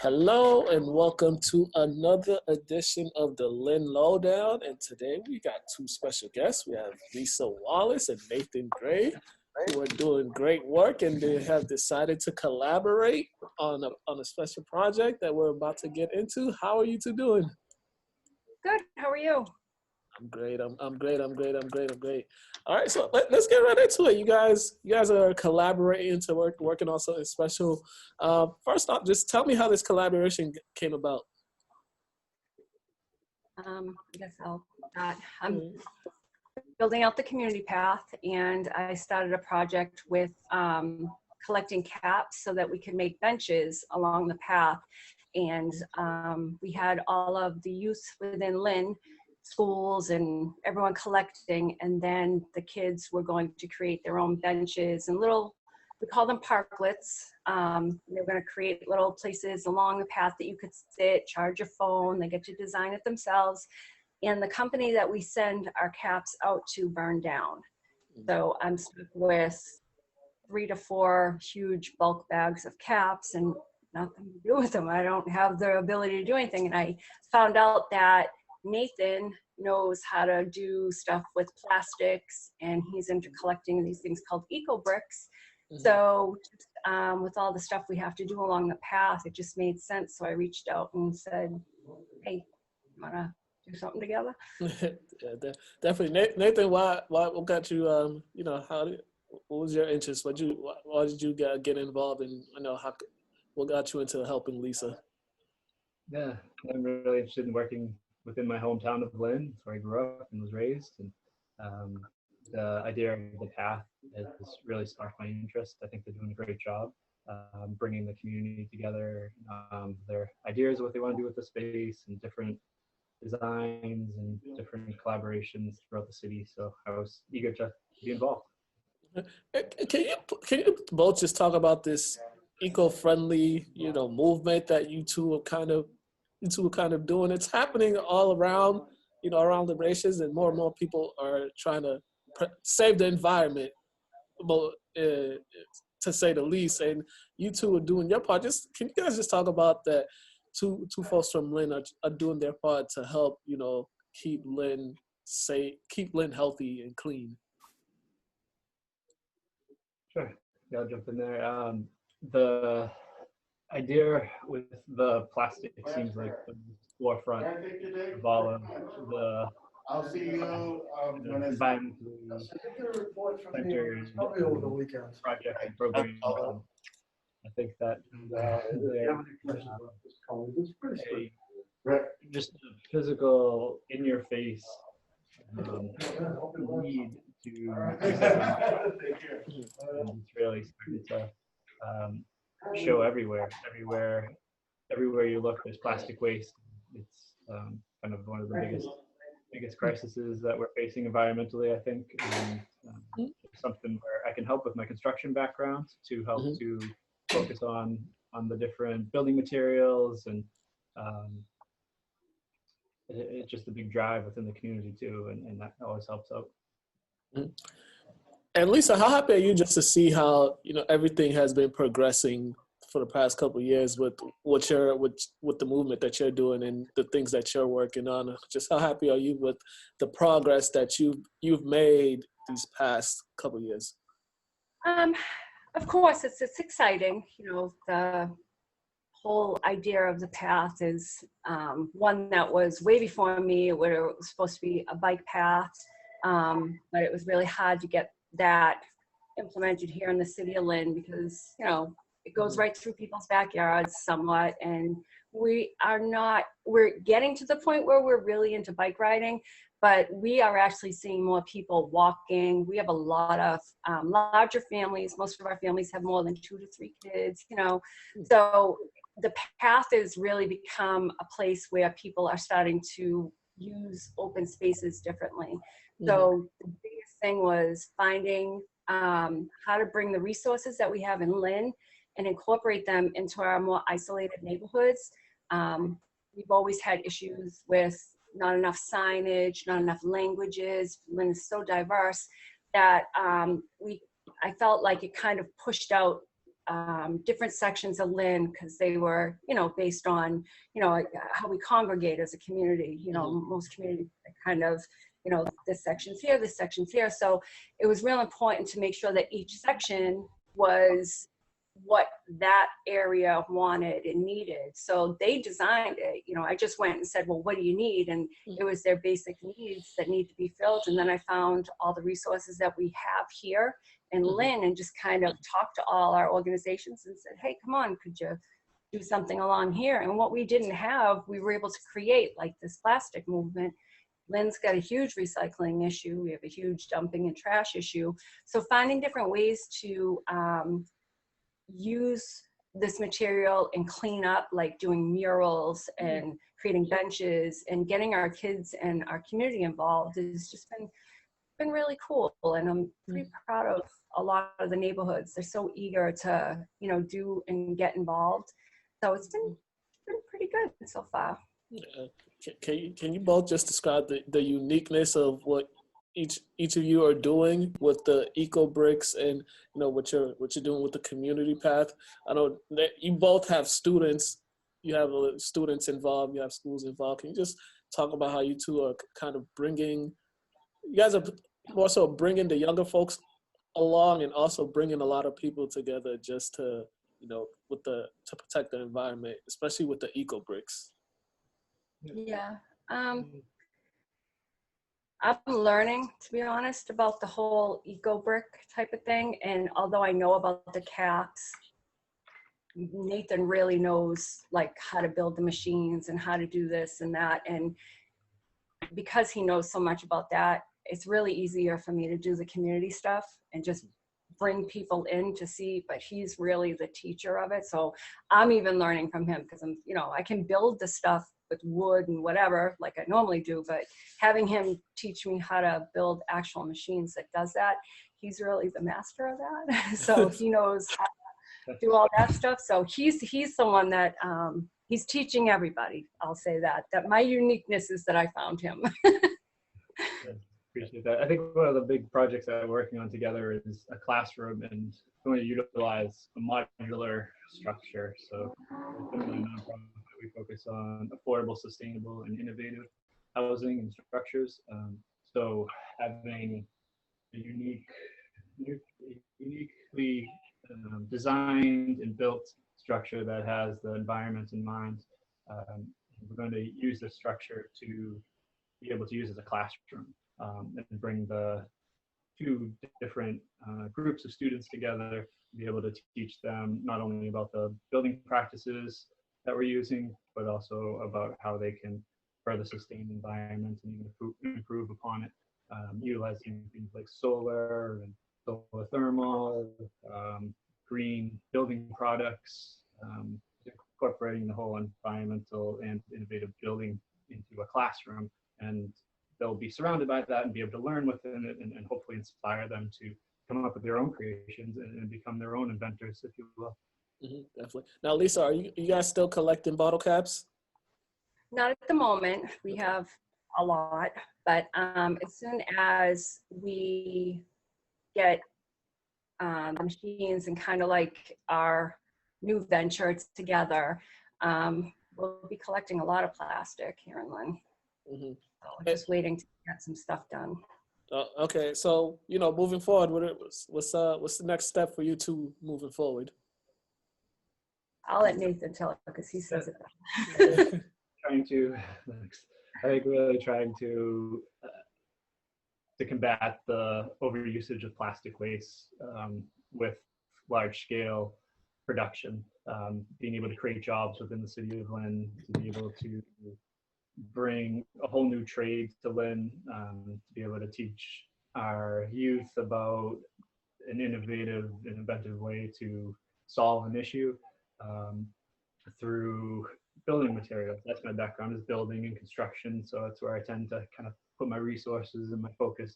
Hello and welcome to another edition of the Lynn Lowdown. And today we got two special guests. We have Lisa Wallace and Nathan Gray, who are doing great work, and they have decided to collaborate on a special project that we're about to get into. How are you two doing? Good. How are you? I'm great. I'm great. I'm great. I'm great. I'm great. All right, so let's get right into it. You guys are collaborating to working on something special. First off, just tell me how this collaboration came about. I guess I'm building out the community path, and I started a project with collecting caps so that we could make benches along the path. And we had all of the youth within Lynn schools and everyone collecting, and then the kids were going to create their own benches and we call them parklets. They were going to create little places along the path that you could sit, charge your phone, they get to design it themselves. And the company that we send our caps out to burned down. So I'm stuck with 3 to 4 huge bulk bags of caps and nothing to do with them. I don't have the ability to do anything. And I found out that Nathan knows how to do stuff with plastics, and he's into collecting these things called eco bricks. Mm-hmm. So with all the stuff we have to do along the path, it just made sense. So I reached out and said, hey, you want to do something together? Yeah, definitely. Nathan, what got you, what was your interest? Why did you get involved in, what got you into helping Lisa? Yeah, I'm really interested in working within my hometown of Lynn, where I grew up and was raised. And the idea of the path has really sparked my interest. I think they're doing a great job bringing the community together, their ideas, what they want to do with the space, and different designs and different collaborations throughout the city. So I was eager to be involved. Can you both just talk about this eco-friendly, movement that you two are kind of doing? It's happening all around, around the nations, and more people are trying to save the environment, to say the least. And you two are doing your part. Can you guys just talk about that? Two folks from Lynn are doing their part to help, keep Lynn safe, keep Lynn healthy and clean. Sure, yeah, I'll jump in there. The idea with the plastic seems like the forefront of all of the environmentally centered project and program. I think that just the physical, in-your-face need to and it's really starting to show everywhere you look. There's plastic waste. It's kind of one of the biggest crises that we're facing environmentally, I think. And something where I can help with my construction background to help to focus on the different building materials, and it's just a big drive within the community too, and that always helps out. And Lisa, how happy are you just to see how everything has been progressing for the past couple of years with with the movement that you're doing and the things that you're working on? Just how happy are you with the progress that you've made these past couple of years? Of course, it's exciting. The whole idea of the path is one that was way before me, where it was supposed to be a bike path, but it was really hard to get that implemented here in the city of Lynn, because it goes right through people's backyards somewhat, and we're getting to the point where we're really into bike riding, but we are actually seeing more people walking. We have a lot of larger families. Most of our families have more than 2 to 3 kids, so the path has really become a place where people are starting to use open spaces differently. So the biggest thing was finding how to bring the resources that we have in Lynn and incorporate them into our more isolated neighborhoods. We've always had issues with not enough signage, not enough languages. Lynn is so diverse that I felt like it kind of pushed out different sections of Lynn, because they were, based on, like, how we congregate as a community. Most communities are kind of, this section's here, this section's here. So it was real important to make sure that each section was what that area wanted and needed. So they designed it. I just went and said, well, what do you need? And it was their basic needs that need to be filled. And then I found all the resources that we have here in Lynn, and just kind of talked to all our organizations and said, hey, come on, could you do something along here? And what we didn't have, we were able to create, like this plastic movement. Lynn's got a huge recycling issue. We have a huge dumping and trash issue. So finding different ways to use this material and clean up, like doing murals and creating benches and getting our kids and our community involved, has just been really cool. And I'm pretty proud of a lot of the neighborhoods. They're so eager to, do and get involved. So it's been pretty good so far. Can you both just describe the uniqueness of what each of you are doing with the eco bricks, and what you're doing with the community path? I know that you both have students. You have students involved. You have schools involved. Can you just talk about how you two are kind of bringing? You guys are more so bringing the younger folks along, and also bringing a lot of people together just to to protect the environment, especially with the eco bricks. Yeah. I'm learning, to be honest, about the whole eco brick type of thing. And although I know about the caps, Nathan really knows like how to build the machines and how to do this and that. And because he knows so much about that, it's really easier for me to do the community stuff and just bring people in to see, but he's really the teacher of it. So I'm even learning from him, because I'm, I can build the stuff with wood and whatever, like I normally do, but having him teach me how to build actual machines that does that, he's really the master of that. So he knows how to do all that stuff. So he's the one that, he's teaching everybody. I'll say that my uniqueness is that I found him. Appreciate that. I think one of the big projects that we're working on together is a classroom, and going to utilize a modular structure. So within my nonprofit, we focus on affordable, sustainable, and innovative housing and structures. So having a uniquely designed and built structure that has the environment in mind. We're going to use this structure to be able to use as a classroom, and bring the two different groups of students together, be able to teach them not only about the building practices that we're using, but also about how they can further sustain the environment and even improve upon it, utilizing things like solar and solar thermal, green building products, incorporating the whole environmental and innovative building into a classroom. And they'll be surrounded by that and be able to learn within it, and hopefully inspire them to come up with their own creations and become their own inventors, if you will. Definitely. Now, Lisa, are you guys still collecting bottle caps? Not at the moment. We have a lot, but as soon as we get the machines and kind of like our new venture together, we'll be collecting a lot of plastic here in Lynn. So we're just waiting to get some stuff done. Okay, so moving forward, what's the next step for you two moving forward? I'll let Nathan tell it, because he says it best. I think really trying to combat the overusage of plastic waste with large-scale production, being able to create jobs within the city of Lynn, to be able to bring a whole new trade to Lynn, to be able to teach our youth about an innovative and inventive way to solve an issue through building materials. That's my background, is building and construction, so that's where I tend to kind of put my resources and my focus.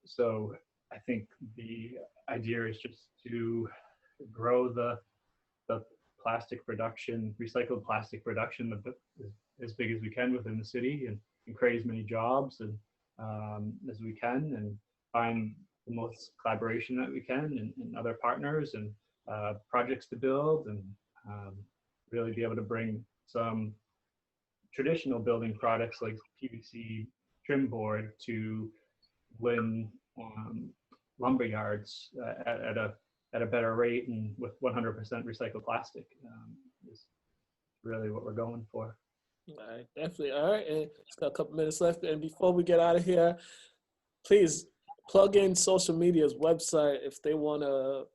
So I think the idea is just to grow the plastic production, recycled plastic production, as big as we can within the city, and create as many jobs and as we can, and find the most collaboration that we can, and other partners, and projects to build and really be able to bring some traditional building products like PVC trim board to Lynn lumber yards at a better rate and with 100% recycled plastic is really what we're going for. All right, definitely. All right, and just got a couple minutes left. And before we get out of here, please plug in social media's website if they want to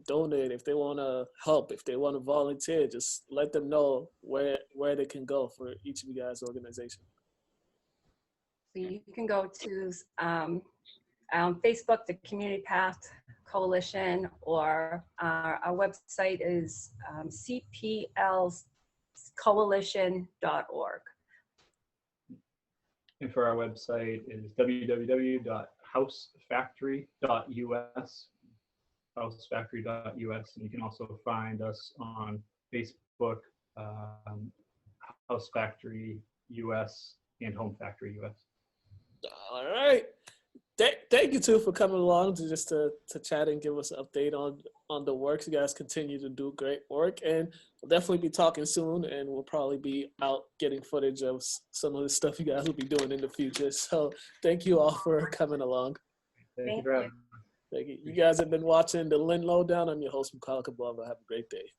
donate, if they want to help, if they want to volunteer. Just let them know where they can go for each of you guys' organization. So you can go to Facebook, the Community Path Coalition, or our website is cplcoalition.org. And for our website is www.housefactory.us, housefactory.us, and you can also find us on Facebook, House Factory US and Home Factory US. All right. Thank you two for coming along to chat and give us an update on the works. You guys continue to do great work, and we'll definitely be talking soon, and we'll probably be out getting footage of some of the stuff you guys will be doing in the future. So thank you all for coming along. Thank you for having me. Thank you. You guys have been watching the Lynn Lowdown. I'm your host, Mukala Kabamba. Have a great day.